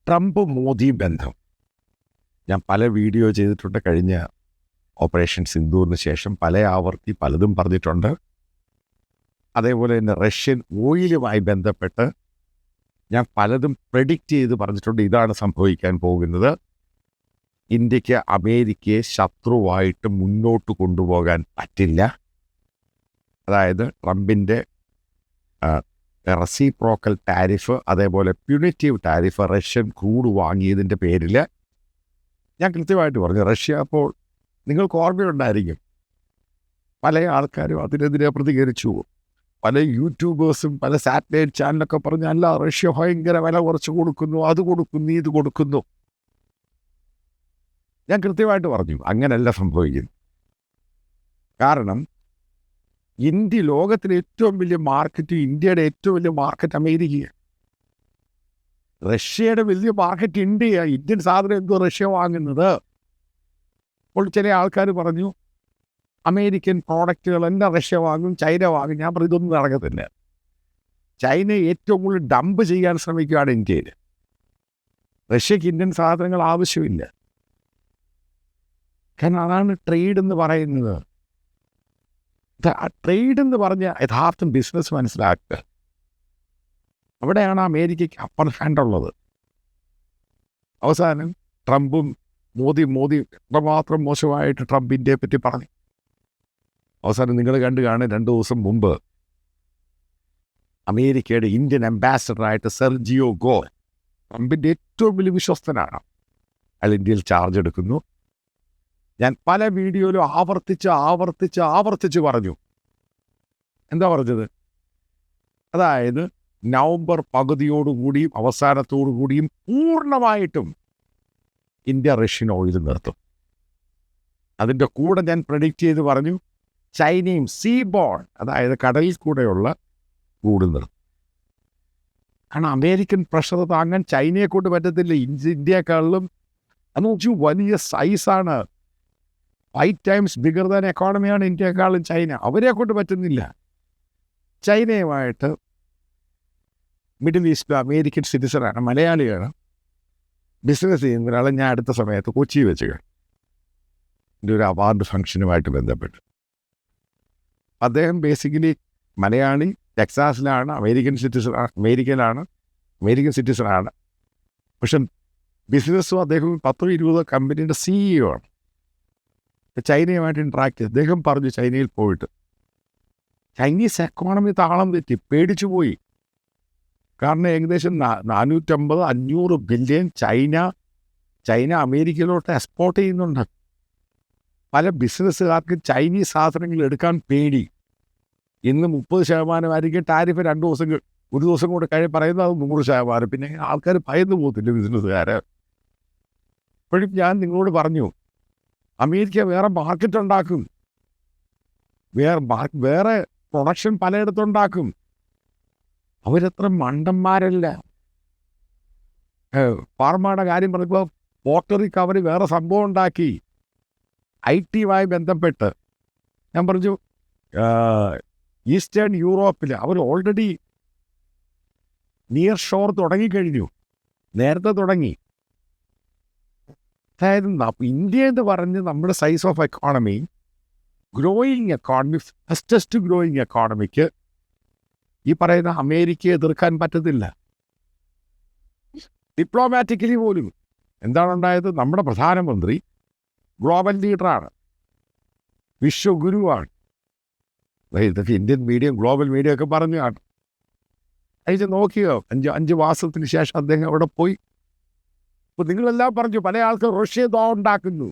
Trump Modi ബന്ധം ഞാൻ പല വീഡിയോ ചെയ്തിട്ടുണ്ട്. കഴിഞ്ഞ ഓപ്പറേഷൻ സിന്ദൂറിന് ശേഷം പല ആവർത്തി പലതും പറഞ്ഞിട്ടുണ്ട്. അതേപോലെ തന്നെ റഷ്യൻ ഓയിലുമായി ബന്ധപ്പെട്ട് ഞാൻ പലതും പ്രെഡിക്റ്റ് ചെയ്ത് പറഞ്ഞിട്ടുണ്ട്. ഇതാണ് സംഭവിക്കാൻ പോകുന്നത്. ഇന്ത്യക്ക് അമേരിക്കയെ ശത്രുവായിട്ട് മുന്നോട്ട് കൊണ്ടുപോകാൻ പറ്റില്ല. അതായത് ട്രംപിൻ്റെ റെസിപ്രോക്കൽ ടാരിഫ്, അതേപോലെ പ്യൂണിറ്റീവ് ടാരിഫ് റഷ്യൻ ക്രൂഡ് വാങ്ങിയതിൻ്റെ പേരിൽ ഞാൻ കൃത്യമായിട്ട് പറഞ്ഞു. റഷ്യ അപ്പോൾ നിങ്ങൾക്ക് ഓർമ്മയുണ്ടായിരിക്കും, പല ആൾക്കാരും അതിനെതിരെ പ്രതികരിച്ചു. പല യൂട്യൂബേഴ്സും പല സാറ്റലൈറ്റ് ചാനലൊക്കെ പറഞ്ഞു, അല്ല റഷ്യ ഭയങ്കര വില കുറച്ച് കൊടുക്കുന്നു, അത് കൊടുക്കുന്നു, ഇത് കൊടുക്കുന്നു. ഞാൻ കൃത്യമായിട്ട് പറഞ്ഞു അങ്ങനെയല്ല സംഭവിക്കുന്നു. കാരണം ഇന്ത്യ ലോകത്തിലെ ഏറ്റവും വലിയ മാർക്കറ്റ്, ഇന്ത്യയുടെ ഏറ്റവും വലിയ മാർക്കറ്റ് അമേരിക്കയാണ്. റഷ്യയുടെ വലിയ മാർക്കറ്റ് ഇന്ത്യയാണ്. ഇന്ത്യൻ സാധനം എന്തോ റഷ്യ വാങ്ങുന്നത്. അപ്പോൾ ചില ആൾക്കാർ പറഞ്ഞു അമേരിക്കൻ പ്രോഡക്റ്റുകളെല്ലാം റഷ്യ വാങ്ങും, ചൈന വാങ്ങും. ഞാൻ പറഞ്ഞു ഇതൊന്നും നടക്കത്തില്ല. ചൈന ഏറ്റവും കൂടുതൽ ഡംപ് ചെയ്യാൻ ശ്രമിക്കുകയാണ് ഇന്ത്യയിൽ. റഷ്യക്ക് ഇന്ത്യൻ സാധനങ്ങൾ ആവശ്യമില്ല. കാരണം അതാണ് ട്രേഡ് എന്ന് പറയുന്നത്. ട്രേഡ് എന്ന് പറഞ്ഞ യഥാർത്ഥം ബിസിനസ് മനസ്സിലാക്കുക. അവിടെയാണ് അമേരിക്കയ്ക്ക് അപ്പർ ഹാൻഡ് ഉള്ളത്. അവസാനം ട്രംപും മോദി എത്രമാത്രം മോശമായിട്ട് ട്രംപ് ഇന്ത്യയെ പറ്റി പറഞ്ഞു. അവസാനം നിങ്ങൾ കണ്ടു കാണും, 2 ദിവസം മുമ്പ് അമേരിക്കയുടെ ഇന്ത്യൻ അംബാസഡറായിട്ട് സെർജിയോ ഗോർ, ട്രംപിൻ്റെ ഏറ്റവും വലിയ വിശ്വസ്തനാണ്, അയാൾ ഇന്ത്യയിൽ ചാർജ് എടുക്കുന്നു. ഞാൻ പല വീഡിയോയിലും ആവർത്തിച്ച് പറഞ്ഞു. എന്താ പറഞ്ഞത്? അതായത് നവംബർ പകുതിയോടുകൂടിയും അവസാനത്തോടുകൂടിയും പൂർണ്ണമായിട്ടും ഇന്ത്യ റഷ്യൻ ഓയിൽ നിർത്തും. അതിൻ്റെ കൂടെ ഞാൻ പ്രെഡിക്റ്റ് ചെയ്ത് പറഞ്ഞു ചൈനയും സീബോൺ, അതായത് കടലിൽ കൂടെയുള്ള ക്രൂഡ് നിർത്തും. കാരണം അമേരിക്കൻ പ്രഷർ താങ്ങാൻ ചൈനയെ കൊണ്ട് പറ്റത്തില്ല. ഇന്ത്യയെക്കാളിലും അതൊരു വലിയ സൈസാണ്. 5 times ബിഗർ ദാൻ എക്കോണമിയാണ് ഇന്ത്യയെക്കാളും ചൈന. അവരെ കൊണ്ട് പറ്റുന്നില്ല. ചൈനയുമായിട്ട് മിഡിൽ ഈസ്റ്റിൽ അമേരിക്കൻ സിറ്റിസണാണ്, മലയാളിയാണ്, ബിസിനസ് ചെയ്യുന്ന ഒരാളെ ഞാൻ അടുത്ത സമയത്ത് കൊച്ചി വെച്ച് എൻ്റെ ഒരു അവാർഡ് ഫംഗ്ഷനുമായിട്ട് ബന്ധപ്പെട്ട്. അദ്ദേഹം ബേസിക്കലി മലയാളി, ടെക്സാസിലാണ്, അമേരിക്കൻ സിറ്റിസണാണ്. പക്ഷെ ബിസിനസ്സും അദ്ദേഹം 10-20 കമ്പനിയുടെ CEO ആണ്. ചൈനയുമായിട്ട് ഇൻട്രാക്ട് ചെയ്ത് അദ്ദേഹം പറഞ്ഞു, ചൈനയിൽ പോയിട്ട് ചൈനീസ് എക്കോണമി താളം തെറ്റി, പേടിച്ചു പോയി. കാരണം ഏകദേശം 450-500 ബില്യൺ ചൈന അമേരിക്കയിലോട്ട് എക്സ്പോർട്ട് ചെയ്യുന്നുണ്ട്. പല ബിസിനസ്സുകാർക്ക് ചൈനീസ് സാധനങ്ങൾ എടുക്കാൻ പേടി. ഇന്ന് 30% ആയിരിക്കും ടാരിഫ്. 1 ദിവസം കൊണ്ട് പറയുന്നത് അത് 100%. പിന്നെ ആൾക്കാർ ഭയന്നു പോകത്തില്ല ബിസിനസ്സുകാർ. ഇപ്പോഴും ഞാൻ നിങ്ങളോട് പറഞ്ഞു, അമേരിക്ക വേറെ മാർക്കറ്റ് ഉണ്ടാക്കും, വേറെ പ്രൊഡക്ഷൻ പലയിടത്തുണ്ടാക്കും. അവരെത്ര മണ്ടന്മാരല്ല. ഫാർമയുടെ കാര്യം പറഞ്ഞപ്പോൾ പോർട്ടറിക്ക് അവർ വേറെ സംഭവം ഉണ്ടാക്കി. IT-യുമായി ബന്ധപ്പെട്ട് ഞാൻ പറഞ്ഞു ഈസ്റ്റേൺ യൂറോപ്പിൽ അവർ ഓൾറെഡി നിയർ ഷോർ തുടങ്ങിക്കഴിഞ്ഞു, നേരത്തെ തുടങ്ങി. അതായത് ഇന്ത്യ എന്ന് പറഞ്ഞ് നമ്മുടെ size of economy, growing economy, fastest growing എക്കോണമിക്ക് ഈ പറയുന്ന അമേരിക്കയെ എതിർക്കാൻ പറ്റത്തില്ല. ഡിപ്ലോമാറ്റിക്കലി പോലും എന്താണ് ഉണ്ടായത്? നമ്മുടെ പ്രധാനമന്ത്രി ഗ്ലോബൽ ലീഡറാണ്, വിശ്വഗുരുവാണ്. ഇതൊക്കെ ഇന്ത്യൻ മീഡിയ, ഗ്ലോബൽ മീഡിയ ഒക്കെ പറഞ്ഞാണ്. അതിന് നോക്കിയോ, 5 മാസത്തിന് ശേഷം അദ്ദേഹം അവിടെ പോയി. അപ്പോൾ നിങ്ങളെല്ലാം പറഞ്ഞു പല ആൾക്കാർ റഷ്യ ഉണ്ടാക്കുന്നു.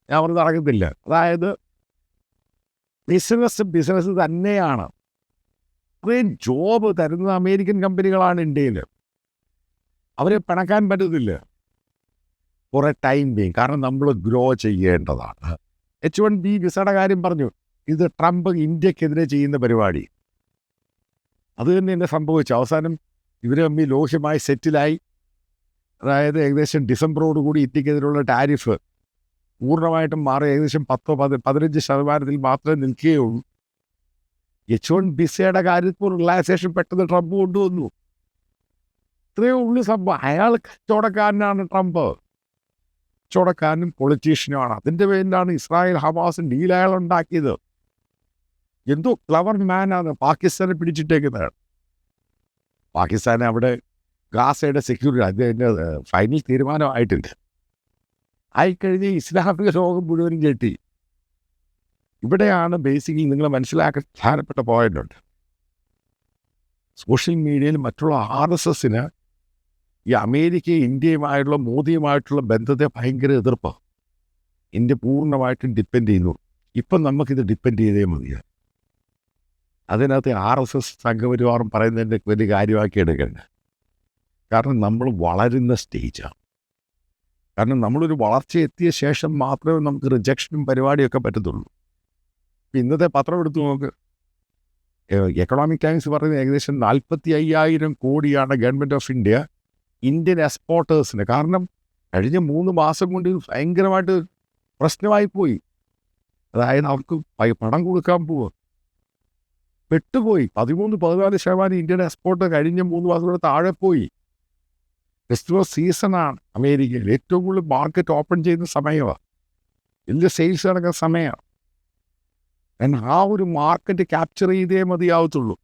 ഞാൻ പറഞ്ഞ് നടക്കത്തില്ല. അതായത് ബിസിനസ് തന്നെയാണ്. അത്രയും ജോബ് തരുന്നത് അമേരിക്കൻ കമ്പനികളാണ് ഇന്ത്യയിൽ. അവരെ പിണക്കാൻ പറ്റത്തില്ല കുറേ ടൈം ബീങ്. കാരണം നമ്മൾ ഗ്രോ ചെയ്യേണ്ടതാണ്. H-1B വിസയുടെ കാര്യം പറഞ്ഞു. ഇത് ട്രംപ് ഇന്ത്യക്കെതിരെ ചെയ്യുന്ന പരിപാടി. അത് തന്നെ എന്നെ സംഭവിച്ചു. അവസാനം ഇവർ തമ്മിൽ ലോഹ്യമായി സെറ്റിലായി. അതായത് ഏകദേശം ഡിസംബറോടുകൂടി ഇന്ത്യക്കെതിരെയുള്ള ടാരിഫ് പൂർണ്ണമായിട്ടും മാറി. ഏകദേശം 10-15% മാത്രമേ നിൽക്കുകയുള്ളൂ. H-1B വിസയുടെ കാര്യത്തിൽ റിലാക്സേഷൻ പെട്ടെന്ന് ട്രംപ് കൊണ്ടുവന്നു. ഇത്രയേ ഉള്ളൂ സംഭവം. അയാൾ കച്ചവടക്കാരനാണ് ട്രംപ്. കച്ചവടക്കാരനും പൊളിറ്റീഷ്യനുമാണ്. അതിൻ്റെ പേരിലാണ് ഇസ്രായേൽ ഹമാസും ഡീൽ അയാൾ ഉണ്ടാക്കിയത്. എന്തോ ക്ലവർ മാനാണ് പാകിസ്ഥാനെ പിടിച്ചിട്ടേക്കുന്നത്. പാകിസ്ഥാനെ അവിടെ ഗാസയുടെ സെക്യൂരിറ്റി അതിൻ്റെ ഫൈനൽ തീരുമാനമായിട്ടില്ല. ആയിക്കഴിഞ്ഞ് ഇസ്ലാമിക ലോകം മുഴുവനും ചെട്ടി. ഇവിടെയാണ് ബേസിക്കലി നിങ്ങൾ മനസ്സിലാക്കാൻ പ്രധാനപ്പെട്ട പോയിൻ്റുണ്ട്. സോഷ്യൽ മീഡിയയിൽ മറ്റുള്ള RSSന് ഈ അമേരിക്കയും ഇന്ത്യയുമായിട്ടുള്ള മോദിയുമായിട്ടുള്ള ബന്ധത്തെ ഭയങ്കര എതിർപ്പ്. ഇന്ത്യ പൂർണ്ണമായിട്ടും ഡിപ്പെൻഡ് ചെയ്യുന്നു. ഇപ്പം നമുക്കിത് ഡിപ്പെൻഡ് ചെയ്തേ മതിയാണ്. അതിനകത്ത് RSS സംഘപരിവാറും പറയുന്നതിൻ്റെ വലിയ കാര്യമാക്കി എടുക്കേണ്ട. കാരണം നമ്മൾ വളരുന്ന സ്റ്റേജാണ്. കാരണം നമ്മളൊരു വളർച്ച എത്തിയ ശേഷം മാത്രമേ നമുക്ക് റിജക്ഷനും പരിപാടിയൊക്കെ പറ്റത്തുള്ളൂ. ഇന്നത്തെ പത്രം എടുത്തു നോക്ക്. എക്കണോമിക് ടൈംസ് പറയുന്നത് ഏകദേശം 45,000 കോടിയാണ് ഗവൺമെൻറ് ഓഫ് ഇന്ത്യ ഇന്ത്യൻ എക്സ്പോർട്ടേഴ്സിന്. കാരണം കഴിഞ്ഞ 3 മാസം കൊണ്ട് ഇത് ഭയങ്കരമായിട്ട് പ്രശ്നമായി പോയി. അതായത് അവർക്ക് പണം കൊടുക്കാൻ പോവുക പെട്ടുപോയി. 13-14% ഇന്ത്യൻ എക്സ്പോർട്ട് കഴിഞ്ഞ 3 മാസം കൊണ്ട് താഴെ പോയി. ക്രിസ്മസ് സീസണാണ് അമേരിക്കയിൽ. ഏറ്റവും കൂടുതൽ മാർക്കറ്റ് ഓപ്പൺ ചെയ്യുന്ന സമയമാണ്. വലിയ സെയിൽസ് നടക്കുന്ന സമയമാണ്. കാരണം ആ ഒരു മാർക്കറ്റ് ക്യാപ്ചർ ചെയ്തേ മതിയാവത്തുള്ളൂ.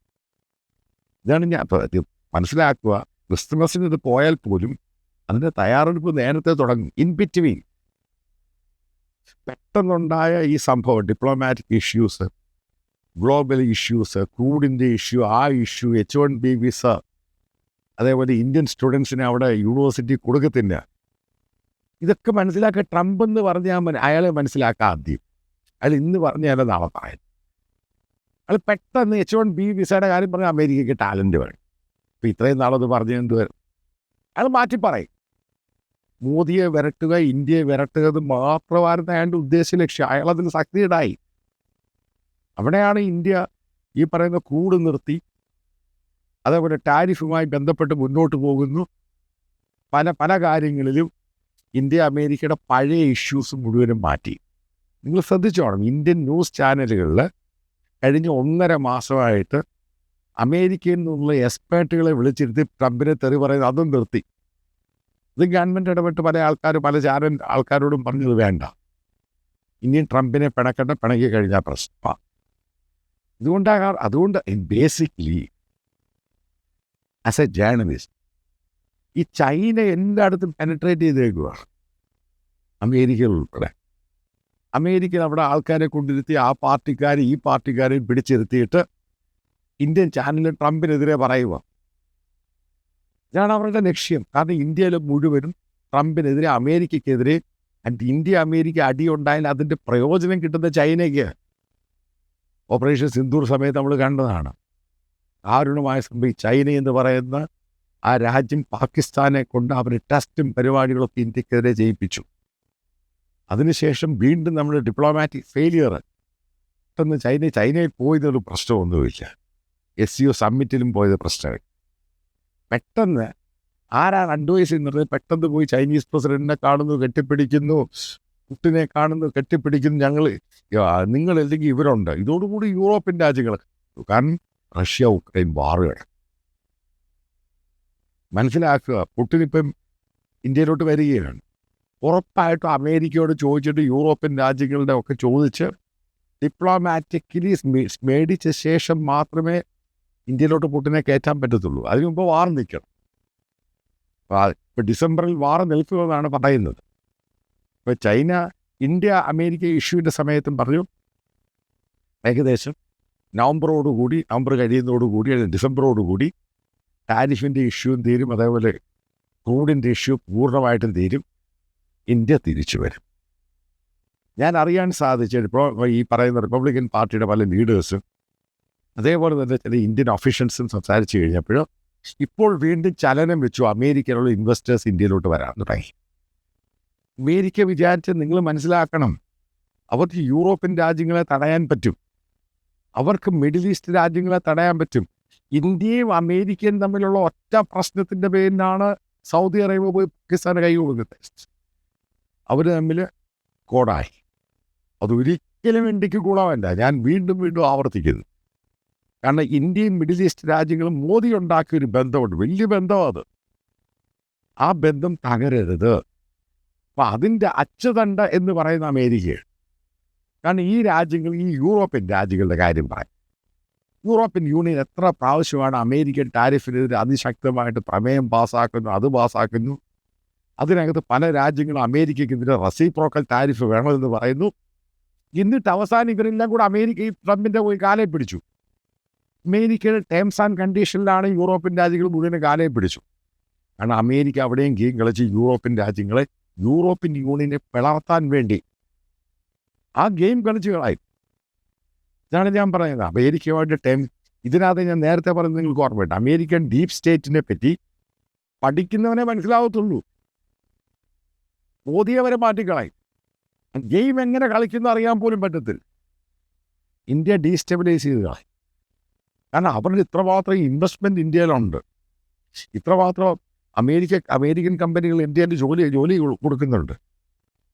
ഇതാണ് ഞാൻ മനസ്സിലാക്കുക. ക്രിസ്മസിന് ഇത് പോയാൽ പോലും അതിൻ്റെ തയ്യാറെടുപ്പ് നേരത്തെ തുടങ്ങും. ഇൻ ബിറ്റ്വീൻ പെട്ടെന്നുണ്ടായ ഈ സംഭവം, ഡിപ്ലോമാറ്റിക് ഇഷ്യൂസ്, ഗ്ലോബൽ ഇഷ്യൂസ്, ക്രൂഡിൻ്റെ ഇഷ്യൂ, ആ ഇഷ്യൂ, H1B വിസ, അതേപോലെ ഇന്ത്യൻ സ്റ്റുഡൻസിനെ അവിടെ യൂണിവേഴ്സിറ്റി കൊടുക്കത്തില്ല. ഇതൊക്കെ മനസ്സിലാക്കുക. ട്രംപ് എന്ന് പറഞ്ഞാൽ അയാളെ മനസ്സിലാക്കുക ആദ്യം. അയാൾ ഇന്ന് പറഞ്ഞാൽ നാളെ പറയാൻ. അയാൾ പെട്ടെന്ന് H1B വിസയുടെ കാര്യം പറഞ്ഞാൽ അമേരിക്കയ്ക്ക് ടാലൻറ്റ് വേണം. ഇപ്പം ഇത്രയും നാളത് പറഞ്ഞു എന്തുവരും അയാൾ മാറ്റി പറയും. മോദിയെ വിരട്ടുക, ഇന്ത്യയെ വിരട്ടുക മാത്രമായിരുന്നു അയാളുടെ ഉദ്ദേശ ലക്ഷ്യം. അയാളതിന് സക്സീഡായി. അവിടെയാണ് ഇന്ത്യ ഈ പറയുന്ന ക്രൂഡ് നിർത്തി, അതേപോലെ ടാരിഫുമായി ബന്ധപ്പെട്ട് മുന്നോട്ട് പോകുന്നു. പല കാര്യങ്ങളിലും ഇന്ത്യ അമേരിക്കയുടെ പഴയ ഇഷ്യൂസ് മുഴുവനും മാറ്റി. നിങ്ങൾ ശ്രദ്ധിച്ചോണം, ഇന്ത്യൻ ന്യൂസ് ചാനലുകളിൽ കഴിഞ്ഞ 1.5 മാസമായിട്ട് അമേരിക്കയിൽ നിന്നുള്ള എക്സ്പേർട്ടുകളെ വിളിച്ചിരുത്തി ട്രംപിനെ തെറി പറയുന്നത് അതും നിർത്തി. ഇത് ഗവൺമെൻറ് ഇടപെട്ട് പല ചാനൽ ആൾക്കാരോടും പറഞ്ഞത് വേണ്ട, ഇനിയും ട്രംപിനെ പിണക്കി കഴിഞ്ഞാൽ പ്രശ്നമാണ്. അതുകൊണ്ട് ബേസിക്കലി ആസ് എ ജേർണലിസ്റ്റ് ഈ ചൈന എല്ലായിടത്തും പെനട്രേറ്റ് ചെയ്തേക്കുകയാണ്, അമേരിക്കയിൽ ഉൾപ്പെടെ. അമേരിക്കയിൽ അവിടെ ആൾക്കാരെ കൊണ്ടിരുത്തി ആ പാർട്ടിക്കാരെ ഈ പാർട്ടിക്കാരെയും പിടിച്ചിരുത്തിയിട്ട് ഇന്ത്യൻ ചാനലിൽ ട്രംപിനെതിരെ പറയുക. ഇതാണ് അവരുടെ ലക്ഷ്യം. കാരണം ഇന്ത്യയിലെ മുഴുവനും ട്രംപിനെതിരെ, അമേരിക്കയ്ക്കെതിരെ, ഇന്ത്യ അമേരിക്ക അടിയുണ്ടായാൽ അതിൻ്റെ പ്രയോജനം കിട്ടുന്ന ചൈനയ്ക്ക്. ഓപ്പറേഷൻ സിന്ദൂർ സമയത്ത് നമ്മൾ കണ്ടതാണ്. ദാരുണമായ സംഭവം. ചൈന എന്ന് പറയുന്ന ആ രാജ്യം പാകിസ്ഥാനെ കൊണ്ട് അവർ ടെസ്റ്റും പരിപാടികളൊക്കെ ഇന്ത്യക്കെതിരെ ചെയ്യിപ്പിച്ചു. അതിനുശേഷം വീണ്ടും നമ്മൾ ഡിപ്ലോമാറ്റിക് ഫെയിലിയർ. പെട്ടെന്ന് ചൈനയിൽ പോയതൊരു പ്രശ്നമൊന്നുമില്ല. SCO സമ്മിറ്റിലും പോയത് പ്രശ്നമില്ല. പെട്ടെന്ന് ആരാണ് അഡ്വൈസ് ചെയ്യുന്നത്? പെട്ടെന്ന് പോയി ചൈനീസ് പ്രസിഡന്റിനെ കാണുന്നു, കെട്ടിപ്പിടിക്കുന്നു, പുട്ടിനെ കാണുന്നു, കെട്ടിപ്പിടിക്കുന്നു. നിങ്ങളല്ലെങ്കിൽ ഇവരുണ്ട്. ഇതോടുകൂടി യൂറോപ്യൻ രാജ്യങ്ങൾ, കാരണം റഷ്യ ഉക്രൈൻ വാറുകൾ മനസ്സിലാക്കുക. പുട്ടിനിപ്പം ഇന്ത്യയിലോട്ട് വരികയാണ്. ഉറപ്പായിട്ടും അമേരിക്കയോട് ചോദിച്ചിട്ട് യൂറോപ്യൻ രാജ്യങ്ങളുടെ ഒക്കെ ചോദിച്ച് ഡിപ്ലോമാറ്റിക്കലി മേടിച്ച ശേഷം മാത്രമേ ഇന്ത്യയിലോട്ട് പുട്ടിനെ കയറ്റാൻ പറ്റത്തുള്ളൂ. അതിനു മുമ്പ് വാർ നിൽക്കണം. ഇപ്പോൾ ഡിസംബറിൽ വാർ നിൽക്കുമെന്നാണ് പറയുന്നത്. ഇപ്പോൾ ഇന്ത്യ അമേരിക്ക ഇഷ്യൂവിൻ്റെ സമയത്തും പറഞ്ഞു ഏകദേശം നവംബർ കഴിയുന്നതോടുകൂടി ഡിസംബറോടുകൂടി ടാരിഫിൻ്റെ ഇഷ്യൂവും തീരും, അതേപോലെ ക്രൂഡിൻ്റെ ഇഷ്യൂ പൂർണ്ണമായിട്ടും തീരും, ഇന്ത്യ തിരിച്ചു വരും. ഞാൻ അറിയാൻ സാധിച്ചത് ഇപ്പോൾ ഈ പറയുന്ന റിപ്പബ്ലിക്കൻ പാർട്ടിയുടെ പല ലീഡേഴ്സും അതേപോലെ തന്നെ ചില ഇന്ത്യൻ ഒഫീഷ്യൽസും സംസാരിച്ച് കഴിഞ്ഞപ്പോൾ ഇപ്പോൾ വീണ്ടും ചലനം വെച്ചു. അമേരിക്കയിലുള്ള ഇൻവെസ്റ്റേഴ്സ് ഇന്ത്യയിലോട്ട് വരാൻ തുടങ്ങി. അമേരിക്ക വിചാരിച്ച് നിങ്ങൾ മനസ്സിലാക്കണം, അവർക്ക് യൂറോപ്യൻ രാജ്യങ്ങളെ തടയാൻ പറ്റും, അവർക്ക് മിഡിൽ ഈസ്റ്റ് രാജ്യങ്ങളെ തടയാൻ പറ്റും. ഇന്ത്യയും അമേരിക്കയും തമ്മിലുള്ള ഒറ്റ പ്രശ്നത്തിൻ്റെ പേരിലാണ് സൗദി അറേബ്യ പോയി പാകിസ്ഥാന് കൈ കൊടുക്കുന്നത്. അവർ തമ്മിൽ കോടായി. അതൊരിക്കലും ഇന്ത്യക്ക് ഗുണമല്ല. ഞാൻ വീണ്ടും ആവർത്തിക്കുന്നു. കാരണം ഇന്ത്യയും മിഡിൽ ഈസ്റ്റ് രാജ്യങ്ങളും മോദി ഉണ്ടാക്കിയൊരു ബന്ധമുണ്ട്, വലിയ ബന്ധമാണ് അത്. ആ ബന്ധം തകരരുത്. അപ്പം അതിൻ്റെ അച്ചുതണ്ട എന്ന് പറയുന്ന അമേരിക്കയാണ്. കാരണം ഈ രാജ്യങ്ങൾ, ഈ യൂറോപ്യൻ രാജ്യങ്ങളുടെ കാര്യം പറയാം. യൂറോപ്യൻ യൂണിയൻ എത്ര പ്രാവശ്യമാണ് അമേരിക്കൻ ടാരിഫിനെതിരെ അതിശക്തമായിട്ട് പ്രമേയം പാസ്സാക്കുന്നു, അത് പാസ്സാക്കുന്നു. അതിനകത്ത് പല രാജ്യങ്ങളും അമേരിക്കയ്ക്കെതിരെ റെസിപ്രോക്കൽ ടാരിഫ് വേണമെന്ന് പറയുന്നു. എന്നിട്ട് അവസാനം ഇവരെല്ലാം കൂടെ അമേരിക്ക ഈ ട്രംപിൻ്റെ പോയി കാലേ പിടിച്ചു. അമേരിക്കയുടെ ടേംസ് ആൻഡ് കണ്ടീഷനിലാണ് യൂറോപ്യൻ രാജ്യങ്ങൾ മുഴുവൻ കാലേ പിടിച്ചു. കാരണം അമേരിക്ക അവിടെയും ഗെയിം കളിച്ച് യൂറോപ്യൻ രാജ്യങ്ങളെ, യൂറോപ്യൻ യൂണിയനെ പിളർത്താൻ വേണ്ടി ആ ഗെയിം കളിച്ച് കളായി. ഇതാണ് ഞാൻ പറയുന്നത്. അമേരിക്കയുമായിട്ട് ഇതിനകത്ത് ഞാൻ നേരത്തെ പറഞ്ഞത് നിങ്ങൾക്ക് ഓർമ്മയുണ്ട്. അമേരിക്കൻ ഡീപ് സ്റ്റേറ്റിനെ പറ്റി പഠിക്കുന്നവനെ മനസ്സിലാവത്തുള്ളൂ. മോദിയെ വരെ മാറ്റിക്കളായി. ഗെയിം എങ്ങനെ കളിക്കുന്ന അറിയാൻ പോലും പറ്റത്തില്ല. ഇന്ത്യ ഡീസ്റ്റെബിലൈസ് ചെയ്ത് കളായി. കാരണം അവരുടെ ഇത്രമാത്രം ഇൻവെസ്റ്റ്മെൻറ്റ് ഇന്ത്യയിലുണ്ട്. ഇത്രമാത്രം അമേരിക്കൻ കമ്പനികൾ ഇന്ത്യയിൽ ജോലി കൊടുക്കുന്നുണ്ട്.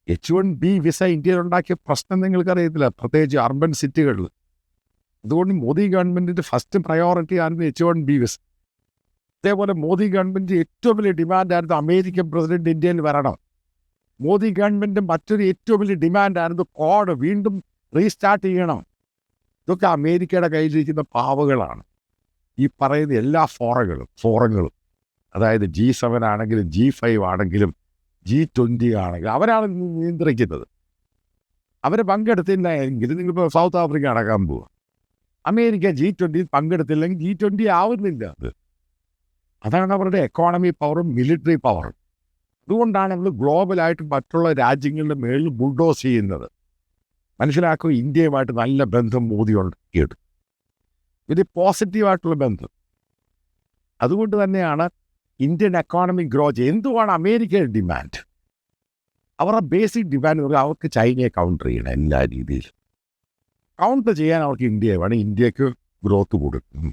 H1B വിസ ഇന്ത്യയിലുണ്ടാക്കിയ പ്രശ്നം നിങ്ങൾക്കറിയത്തില്ല, പ്രത്യേകിച്ച് അർബൻ സിറ്റികളിൽ. അതുകൊണ്ട് മോദി ഗവൺമെൻറ്റിൻ്റെ ഫസ്റ്റ് പ്രയോറിറ്റി ആയിരുന്നു H1B വിസ. അതേപോലെ മോദി ഗവൺമെൻറ് ഏറ്റവും വലിയ ഡിമാൻഡായിരുന്നു അമേരിക്കൻ പ്രസിഡന്റ് ഇന്ത്യയിൽ വരണം. മോദി ഗവൺമെൻറ് മറ്റൊരു ഏറ്റവും വലിയ ഡിമാൻഡായിരുന്നു കോഡ് വീണ്ടും റീസ്റ്റാർട്ട് ചെയ്യണം. ഇതൊക്കെ അമേരിക്കയുടെ കയ്യിലിരിക്കുന്ന പാവകളാണ്. ഈ പറയുന്ന എല്ലാ ഫോറങ്ങളും, അതായത് G7 ആണെങ്കിലും G5 ആണെങ്കിലും G20 ആണെങ്കിലും അവരാണ് നിയന്ത്രിക്കുന്നത്. അവർ പങ്കെടുത്തില്ല എങ്കിൽ നിങ്ങളിപ്പോൾ സൗത്ത് ആഫ്രിക്ക അടക്കാൻ പോവുക. അമേരിക്ക G20 പങ്കെടുത്തില്ലെങ്കിൽ G20 ആവുന്നില്ല. അതാണ് അവരുടെ എക്കോണമി പവറും മിലിറ്ററി പവറും. അതുകൊണ്ടാണ് നമ്മൾ ഗ്ലോബലായിട്ട് മറ്റുള്ള രാജ്യങ്ങളുടെ മേളിൽ ബുൾഡോസ് ചെയ്യുന്നത്. മനസ്സിലാക്കുക, ഇന്ത്യയുമായിട്ട് നല്ല ബന്ധം മോദി ഉണ്ടാക്കിയെടുക്കും. ഇത് പോസിറ്റീവായിട്ടുള്ള ബന്ധം. അതുകൊണ്ട് തന്നെയാണ് ഇന്ത്യൻ എക്കോണമിക് ഗ്രോത്ത്. എന്തുവാണ് അമേരിക്കയുടെ ഡിമാൻഡ്? അവരുടെ ബേസിക് ഡിമാൻഡ് പറഞ്ഞാൽ അവർക്ക് ചൈനയെ കൗണ്ടർ ചെയ്യണം. എല്ലാ രീതിയിലും കൗണ്ടർ ചെയ്യാൻ അവർക്ക് ഇന്ത്യയെ വേണം. ഇന്ത്യക്ക് ഗ്രോത്ത് കൊടുക്കും.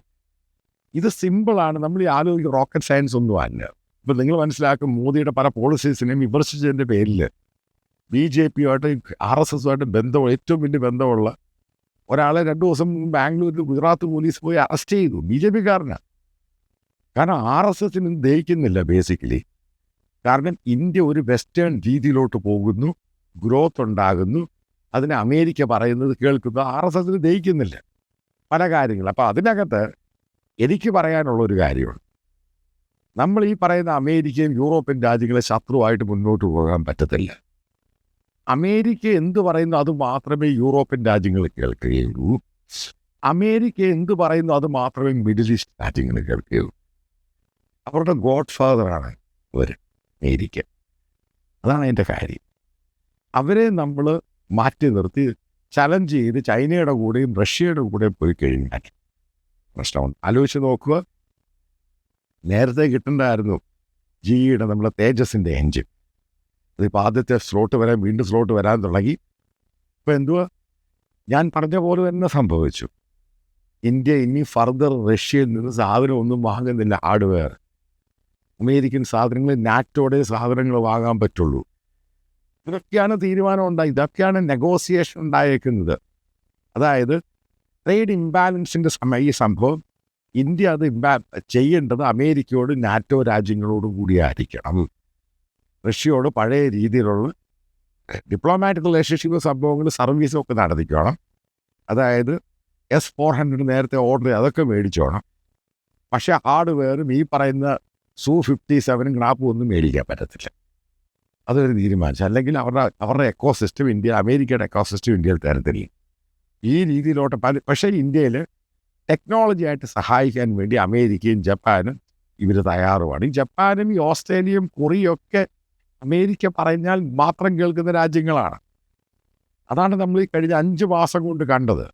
ഇത് സിമ്പിളാണ്. നമ്മൾ ഈ ആലോചിക്കുക റോക്കറ്റ് സയൻസ് ഒന്നും അല്ല. ഇപ്പം നിങ്ങൾ മനസ്സിലാക്കും, മോദിയുടെ പല പോളിസീസിനെയും വിമർശിച്ചതിൻ്റെ പേരിൽ BJPയുമായിട്ട് RSSുമായിട്ട് ഏറ്റവും വലിയ ബന്ധമുള്ള ഒരാളെ 2 ദിവസം ബാംഗ്ലൂരിൽ ഗുജറാത്ത് പോലീസ് പോയി അറസ്റ്റ് ചെയ്തു. BJPക്കാരനാണ്. കാരണം RSSന് ദഹിക്കുന്നില്ല ബേസിക്കലി. കാരണം ഇന്ത്യ ഒരു വെസ്റ്റേൺ രീതിയിലോട്ട് പോകുന്നു, ഗ്രോത്ത് ഉണ്ടാകുന്നു. അതിന് അമേരിക്ക പറയുന്നത് കേൾക്കുന്നു. RSSന് ദഹിക്കുന്നില്ല പല കാര്യങ്ങൾ. അപ്പോൾ അതിനകത്ത് എനിക്ക് പറയാനുള്ളൊരു കാര്യമാണ്, നമ്മൾ ഈ പറയുന്ന അമേരിക്കയും യൂറോപ്യൻ രാജ്യങ്ങളെ ശത്രുവായിട്ട് മുന്നോട്ട് പോകാൻ പറ്റത്തില്ല. അമേരിക്ക എന്ത് പറയുന്നു അത് മാത്രമേ യൂറോപ്യൻ രാജ്യങ്ങൾ കേൾക്കുകയുള്ളൂ. അമേരിക്ക എന്ത് പറയുന്നു അത് മാത്രമേ മിഡിൽ ഈസ്റ്റ് രാജ്യങ്ങൾ കേൾക്കുകയുള്ളൂ. അവരുടെ ഗോഡ് ഫാദറാണ് അമേരിക്ക. അതാണ് എൻ്റെ കാര്യം. അവരെ നമ്മൾ മാറ്റി നിർത്തി ചലഞ്ച് ചെയ്ത് ചൈനയുടെ കൂടെയും റഷ്യയുടെ കൂടെയും പോയി കഴിഞ്ഞാൽ പ്രശ്നമുണ്ട്. ആലോചിച്ച് നോക്കുക, നേരത്തെ കിട്ടേണ്ടായിരുന്നു GEയുടെ നമ്മളെ തേജസിൻ്റെ എൻജിൻ. അതിപ്പോൾ ആദ്യത്തെ വീണ്ടും സ്ലോട്ട് വരാൻ തുടങ്ങി. ഇപ്പോൾ എന്തുവാ, ഞാൻ പറഞ്ഞ പോലെ തന്നെ സംഭവിച്ചു. ഇന്ത്യ ഇനി ഫർദർ റഷ്യയിൽ നിന്ന് സാധനം ഒന്നും വാങ്ങുന്നില്ല. ഹാർഡ്വെയർ അമേരിക്കൻ സാധനങ്ങൾ, നാറ്റോയുടെ സാധനങ്ങൾ വാങ്ങാൻ പറ്റുള്ളൂ. ഇതൊക്കെയാണ് തീരുമാനം ഉണ്ടായി. ഇതൊക്കെയാണ് നെഗോസിയേഷൻ ഉണ്ടായേക്കുന്നത്. അതായത് ട്രേഡ് ഇംബാലൻസിൻ്റെ ഈ സംഭവം ഇന്ത്യ അത് ചെയ്യേണ്ടത് അമേരിക്കയോട് നാറ്റോ രാജ്യങ്ങളോടും കൂടിയായിരിക്കണം. റഷ്യയോട് പഴയ രീതിയിലുള്ള ഡിപ്ലോമാറ്റിക് റിലേഷൻഷിപ്പ് സംഭവങ്ങൾ സർവീസും ഒക്കെ നടത്തിക്കണം. അതായത് S-400 നേരത്തെ ഓർഡർ അതൊക്കെ മേടിച്ചോണം. പക്ഷേ ഹാർഡ്വെയറും ഈ പറയുന്ന Su-57 ഗ്രാപ്പും ഒന്നും മേടിക്കാൻ പറ്റത്തില്ല. അതൊരു തീരുമാനിച്ചു. അല്ലെങ്കിൽ അവരുടെ എക്കോസിസ്റ്റം അമേരിക്കയുടെ എക്കോസിസ്റ്റം ഇന്ത്യയിൽ തരത്തില്ല. ഈ രീതിയിലോട്ട് പക്ഷേ ഇന്ത്യയിൽ ടെക്നോളജി ആയിട്ട് സഹായിക്കാൻ വേണ്ടി അമേരിക്കയും ജപ്പാനും ഇവർ തയ്യാറുമാണ്. ഈ ജപ്പാനും ഈ ഓസ്ട്രേലിയയും കൊറിയയൊക്കെ അമേരിക്ക പറഞ്ഞാൽ മാത്രം കേൾക്കുന്ന രാജ്യങ്ങളാണ്. അതാണ് നമ്മൾ ഈ കഴിഞ്ഞ 5 മാസം കൊണ്ട് കണ്ടത്.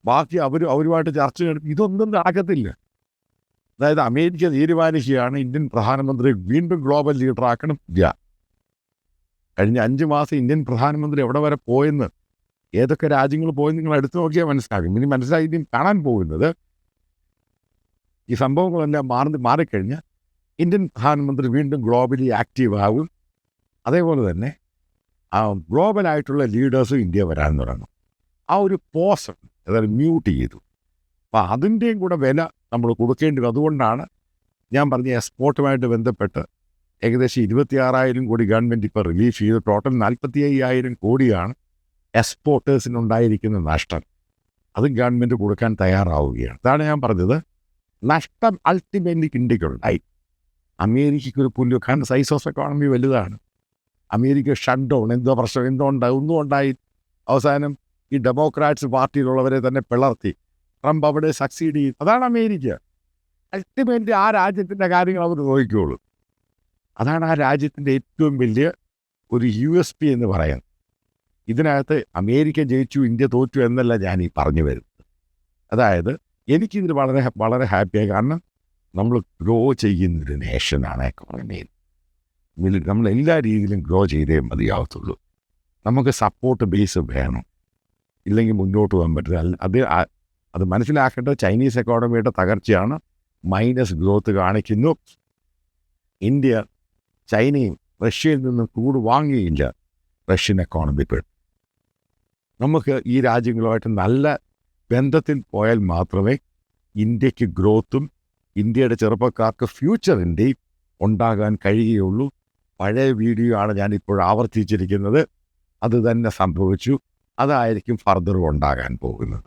ബാക്കി അവരുമായിട്ട് ചർച്ച നടത്തി ഇതൊന്നും നടക്കത്തില്ല. അതായത് അമേരിക്ക തീരുമാനിക്കുകയാണ് ഇന്ത്യൻ പ്രധാനമന്ത്രി വീണ്ടും ഗ്ലോബൽ ലീഡറാക്കണം. കഴിഞ്ഞ 5 മാസം ഇന്ത്യൻ പ്രധാനമന്ത്രി എവിടെ വരെ പോയെന്ന്, ഏതൊക്കെ രാജ്യങ്ങൾ പോയെന്ന് നിങ്ങൾ എടുത്തു നോക്കിയാൽ മനസ്സിലാകും. ഇനി മനസ്സിലായി കാണാൻ പോകുന്നത് ഈ സംഭവങ്ങളെല്ലാം മാറിക്കഴിഞ്ഞാൽ ഇന്ത്യൻ പ്രധാനമന്ത്രി വീണ്ടും ഗ്ലോബലി ആക്റ്റീവ് ആകും. അതേപോലെ തന്നെ ഗ്ലോബലായിട്ടുള്ള ലീഡേഴ്സും ഇന്ത്യ വരാൻ തുടങ്ങും. ആ ഒരു പോസ് അതായത് മ്യൂട്ട് ചെയ്തു. അപ്പോൾ അതിൻ്റെയും കൂടെ വില നമ്മൾ കൊടുക്കേണ്ടി വരും. അതുകൊണ്ടാണ് ഞാൻ പറഞ്ഞ എക്സ്പോർട്ടുമായിട്ട് ബന്ധപ്പെട്ട് ഏകദേശം 26,000 കോടി ഗവൺമെൻറ് ഇപ്പോൾ റിലീഫ് ചെയ്തു. ടോട്ടൽ 45,000 കോടിയാണ് എക്സ്പോർട്ടേഴ്സിനുണ്ടായിരിക്കുന്ന നഷ്ടം. അതും ഗവൺമെൻറ് കൊടുക്കാൻ തയ്യാറാവുകയാണ്. അതാണ് ഞാൻ പറഞ്ഞത്, നഷ്ടം അൾട്ടിമേറ്റ്ലി ഇന്ത്യക്കുണ്ടായി. അമേരിക്കയ്ക്ക് ഒരു പുല്ല്, കാരണം സൈസ് ഓഫ് എക്കോണമി വലുതാണ്. അമേരിക്ക ഷട്ട് ഡൗൺ, എന്തോ പ്രശ്നം എന്തോ ഉണ്ടായി, ഒന്നും ഉണ്ടായി. അവസാനം ഈ ഡെമോക്രാറ്റ്സ് പാർട്ടിയിലുള്ളവരെ തന്നെ പിളർത്തി ട്രംപ് അവിടെ സക്സീഡ് ചെയ്യും. അതാണ് അമേരിക്ക. അൾട്ടിമേറ്റ്ലി ആ രാജ്യത്തിൻ്റെ കാര്യങ്ങൾ അവർ നോക്കിക്കോളൂ. അതാണ് ആ രാജ്യത്തിൻ്റെ ഏറ്റവും വലിയ ഒരു USP എന്ന് പറയുന്നത്. ഇതിനകത്ത് അമേരിക്ക ജയിച്ചു ഇന്ത്യ തോറ്റു എന്നല്ല ഞാൻ ഈ പറഞ്ഞു വരുന്നത്. അതായത് എനിക്കിതിൽ വളരെ വളരെ ഹാപ്പിയായി. കാരണം നമ്മൾ ഗ്രോ ചെയ്യുന്നൊരു നേഷനാണ് എക്കോണമിയിൽ. നമ്മൾ എല്ലാ രീതിയിലും ഗ്രോ ചെയ്തേ മതിയാവത്തുള്ളൂ. നമുക്ക് സപ്പോർട്ട് ബേസ് വേണം, ഇല്ലെങ്കിൽ മുന്നോട്ട് പോകാൻ പറ്റില്ല. അത് മനസ്സിലാക്കേണ്ടത് ചൈനീസ് എക്കോണമിയുടെ തകർച്ചയാണ്. മൈനസ് ഗ്രോത്ത് കാണിക്കുന്നു. ഇന്ത്യ ചൈനയും റഷ്യയിൽ നിന്നും ക്രൂഡ് വാങ്ങുകയില്ല. റഷ്യൻ എക്കോണമി പെടും. നമുക്ക് ഈ രാജ്യങ്ങളുമായിട്ട് നല്ല ബന്ധത്തിൽ പോയാൽ മാത്രമേ ഇന്ത്യക്ക് ഗ്രോത്തും ഇന്ത്യയുടെ ചെറുപ്പക്കാർക്ക് ഫ്യൂച്ചറിൻ്റെയും ഉണ്ടാകാൻ കഴിയുകയുള്ളൂ. പഴയ വീഡിയോ ആണ് ഞാനിപ്പോൾ ആവർത്തിച്ചിരിക്കുന്നത്. അത് തന്നെ സംഭവിച്ചു. അതായിരിക്കും ഫർദറും ഉണ്ടാകാൻ പോകുന്നത്.